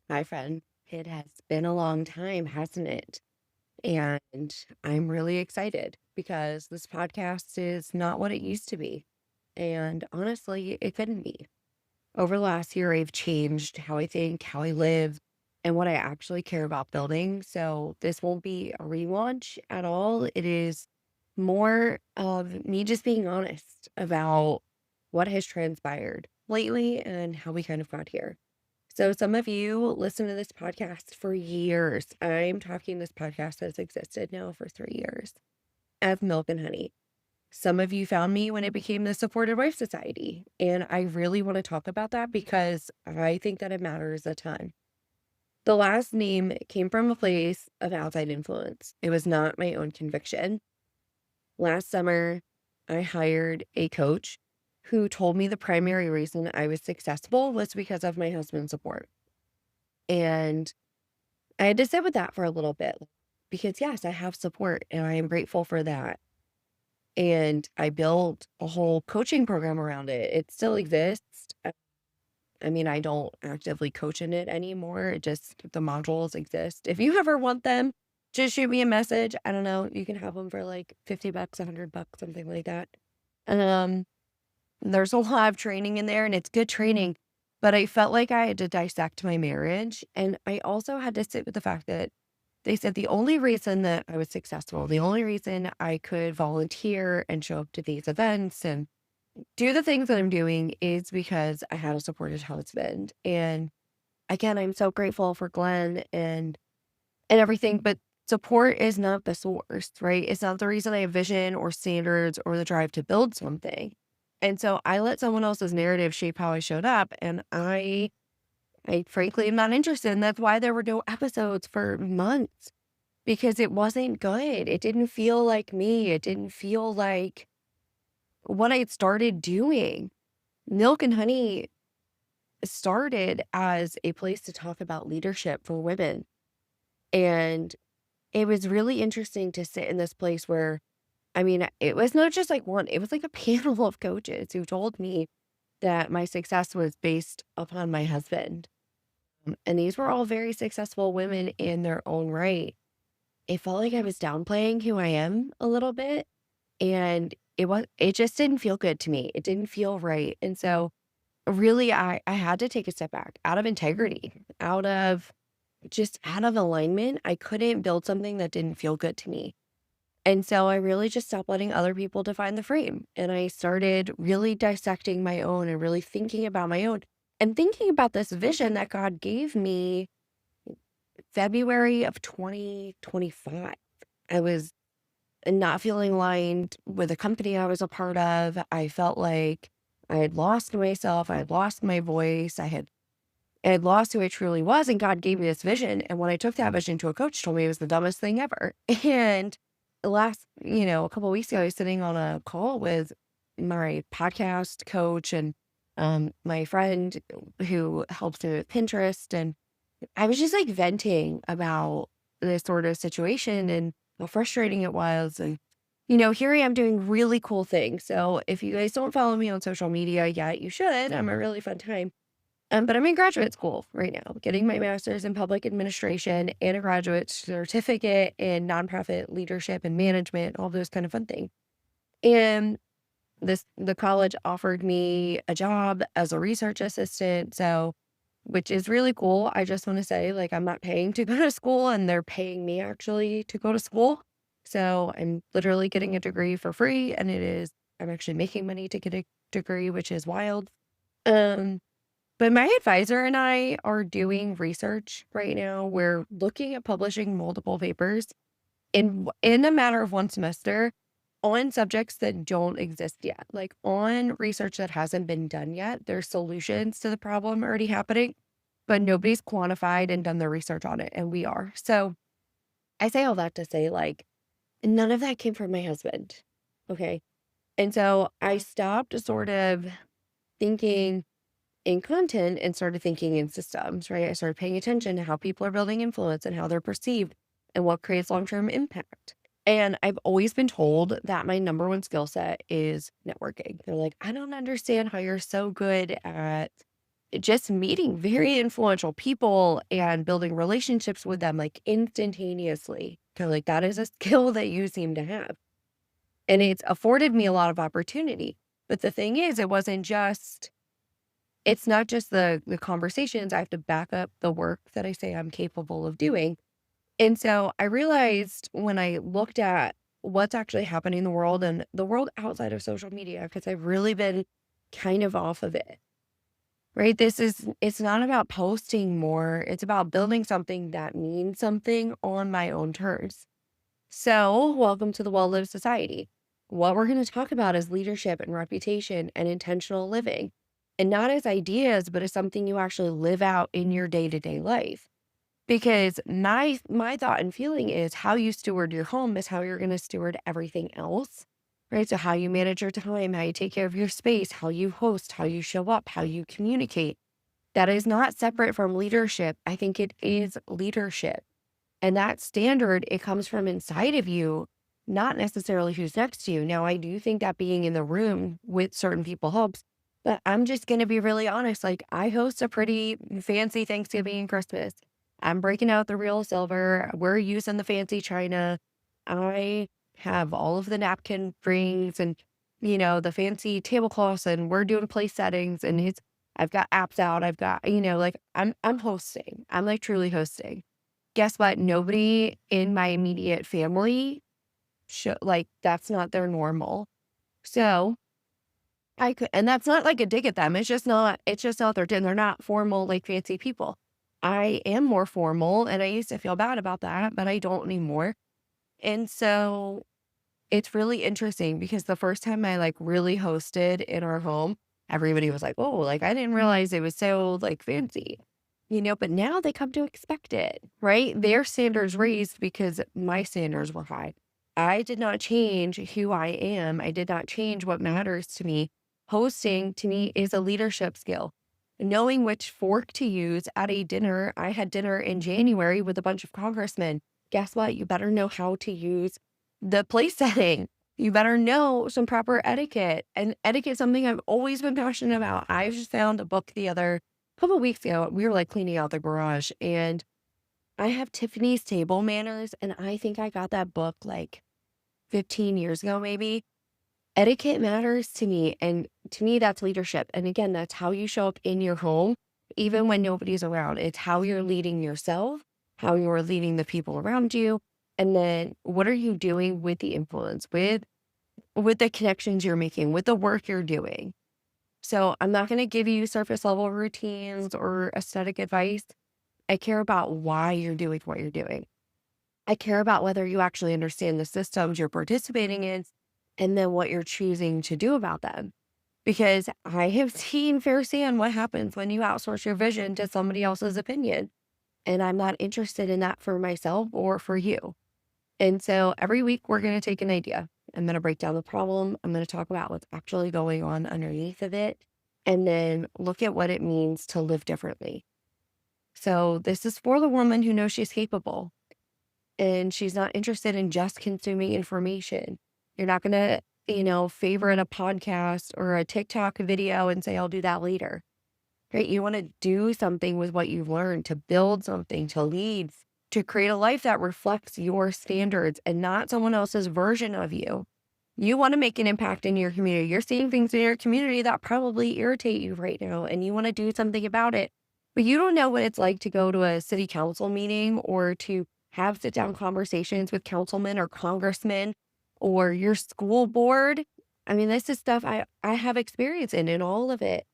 Hi, friend. It has been a long time, hasn't it? And I'm really excited because this podcast is not what it used to be. And honestly, it couldn't be. Over the last year, I've changed how I think, how I live, and what I actually care about building. So this won't be a relaunch at all. It is more of me just being honest about what has transpired lately and how we kind of got here. So some of you listen to this podcast for years. I'm talking this podcast has existed now for 3 years as Milk and Honey. Some of you found me when it became the Supported Wife Society. And I really want to talk about that because I think that it matters a ton. The last name came from a place of outside influence. It was not my own conviction. Last summer, I hired a coach who told me the primary reason I was successful was because of my husband's support. And I had to sit with that for a little bit because, yes, I have support and I am grateful for that. And I built a whole coaching program around it. It still exists. I mean, I don't actively coach in it anymore. It just, the modules exist. If you ever want them, just shoot me a message. I don't know. You can have them for like $50, $100, something like that. Um, there's a lot of training in there and it's good training, but I felt like I had to dissect my marriage. And I also had to sit with the fact that they said the only reason that I was successful, the only reason I could volunteer and show up to these events and do the things that I'm doing is because I had a supportive husband. And again, I'm so grateful for Glenn and everything, but support is not the source, right? It's not the reason I have vision or standards or the drive to build something. And so I let someone else's narrative shape how I showed up. And I frankly am not interested. And that's why there were no episodes for months because it wasn't good. It didn't feel like me. It didn't feel like what I had started doing. Milk and Honey started as a place to talk about leadership for women. And it was really interesting to sit in this place where, I mean, it was not just like one, it was like a panel of coaches who told me that my success was based upon my husband. And these were all very successful women in their own right. It felt like I was downplaying who I am a little bit. And it just didn't feel good to me. It didn't feel right. And so really I had to take a step back out of integrity, out of alignment. I couldn't build something that didn't feel good to me. And so I really just stopped letting other people define the frame. And I started really dissecting my own and really thinking about my own and thinking about this vision that God gave me February of 2025. I was not feeling aligned with the company I was a part of. I felt like I had lost myself. I had lost my voice. I had lost who I truly was. And God gave me this vision. And when I took that vision to a coach, told me it was the dumbest thing ever. And a couple of weeks ago, I was sitting on a call with my podcast coach and my friend who helps me with Pinterest. And I was just like venting about this sort of situation and how frustrating it was. And, here I am doing really cool things. So if you guys don't follow me on social media yet, you should. I'm a really fun time. But I'm in graduate school right now, getting my master's in public administration and a graduate certificate in nonprofit leadership and management, all those kind of fun things. And the college offered me a job as a research assistant. So, which is really cool. I just want to say, like, I'm not paying to go to school and they're paying me actually to go to school. So I'm literally getting a degree for free and I'm actually making money to get a degree, which is wild. Um, but my advisor and I are doing research right now. We're looking at publishing multiple papers in a matter of one semester on subjects that don't exist yet, like on research that hasn't been done yet. There's solutions to the problem already happening, but nobody's quantified and done their research on it, and we are. So I say all that to say, like, none of that came from my husband. Okay. And so I stopped sort of thinking in content and started thinking in systems, right? I started paying attention to how people are building influence and how they're perceived and what creates long-term impact. And I've always been told that my number one skill set is networking. They're like, I don't understand how you're so good at, just meeting very influential people and building relationships with them like instantaneously. Kind of like that is a skill that you seem to have. And it's afforded me a lot of opportunity. But the thing is, it's not just the conversations. I have to back up the work that I say I'm capable of doing. And so I realized when I looked at what's actually happening in the world and the world outside of social media, because I've really been kind of off of it, right? It's not about posting more. It's about building something that means something on my own terms. So, welcome to the well-lived society. What we're going to talk about is leadership and reputation and intentional living, and not as ideas, but as something you actually live out in your day-to-day life. Because my thought and feeling is how you steward your home is how you're going to steward everything else, right? So how you manage your time, how you take care of your space, how you host, how you show up, how you communicate. That is not separate from leadership. I think it is leadership. And that standard, it comes from inside of you, not necessarily who's next to you. Now, I do think that being in the room with certain people helps, but I'm just going to be really honest. Like, I host a pretty fancy Thanksgiving and Christmas. I'm breaking out the real silver. We're using the fancy china. I have all of the napkin rings and, the fancy tablecloths, and we're doing place settings, and I've got apps out. I've got, like I'm hosting. I'm like truly hosting. Guess what? Nobody in my immediate family like that's not their normal. So and that's not like a dig at them. It's just not their thing. They're not formal, like fancy people. I am more formal and I used to feel bad about that, but I don't anymore. And so it's really interesting because the first time I like really hosted in our home, everybody was like, oh, like I didn't realize it was so like fancy, but now they come to expect it, right? Their standards raised because my standards were high. I did not change who I am. I did not change what matters to me. Hosting to me is a leadership skill. Knowing which fork to use at a dinner. I had dinner in January with a bunch of congressmen. Guess what? You better know how to use the place setting. You better know some proper etiquette. And etiquette is something I've always been passionate about. I just found a book the other couple of weeks ago. We were like cleaning out the garage, and I have Tiffany's Table Manners, and I think I got that book like 15 years ago, maybe. Etiquette matters to me, and to me, that's leadership. And again, that's how you show up in your home, even when nobody's around. It's how you're leading yourself, how you're leading the people around you, and then what are you doing with the influence, with the connections you're making, with the work you're doing. So I'm not going to give you surface level routines or aesthetic advice. I care about why you're doing what you're doing. I care about whether you actually understand the systems you're participating in and then what you're choosing to do about them. Because I have seen firsthand what happens when you outsource your vision to somebody else's opinion. And I'm not interested in that for myself or for you. And so every week we're going to take an idea. I'm going to break down the problem. I'm going to talk about what's actually going on underneath of it, and then look at what it means to live differently. So this is for the woman who knows she's capable and she's not interested in just consuming information. You're not going to, favorite a podcast or a TikTok video and say, I'll do that later. Right? You want to do something with what you've learned, to build something, to lead, to create a life that reflects your standards and not someone else's version of you. You want to make an impact in your community. You're seeing things in your community that probably irritate you right now, and you want to do something about it. But you don't know what it's like to go to a city council meeting or to have sit down conversations with councilmen or congressmen or your school board. I mean, this is stuff I have experience in all of it.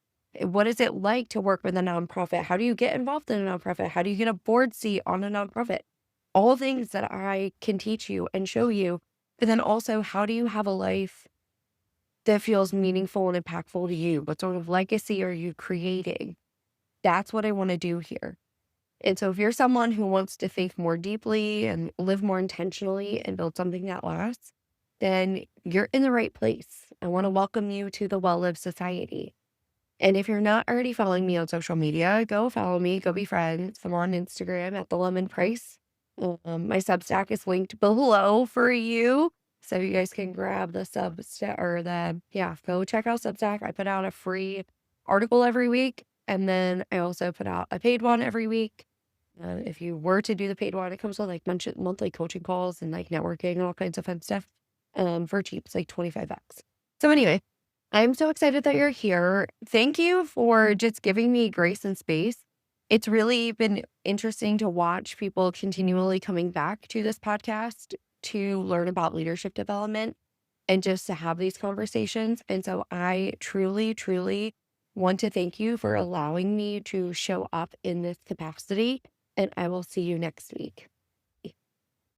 What is it like to work with a nonprofit? How do you get involved in a nonprofit? How do you get a board seat on a nonprofit? All things that I can teach you and show you. But then also, how do you have a life that feels meaningful and impactful to you? What sort of legacy are you creating? That's what I want to do here. And so if you're someone who wants to think more deeply and live more intentionally and build something that lasts, then you're in the right place. I want to welcome you to the Well-Lived Society. And if you're not already following me on social media, go follow me, go be friends. I'm on Instagram at the Lemon Price. My Substack is linked below for you. So you guys can grab the Substack go check out Substack. I put out a free article every week. And then I also put out a paid one every week. If you were to do the paid one, it comes with like monthly coaching calls and like networking and all kinds of fun stuff. For cheap, it's like 25 bucks. So anyway, I'm so excited that you're here. Thank you for just giving me grace and space. It's really been interesting to watch people continually coming back to this podcast to learn about leadership development and just to have these conversations. And so I truly, truly want to thank you for allowing me to show up in this capacity. And I will see you next week.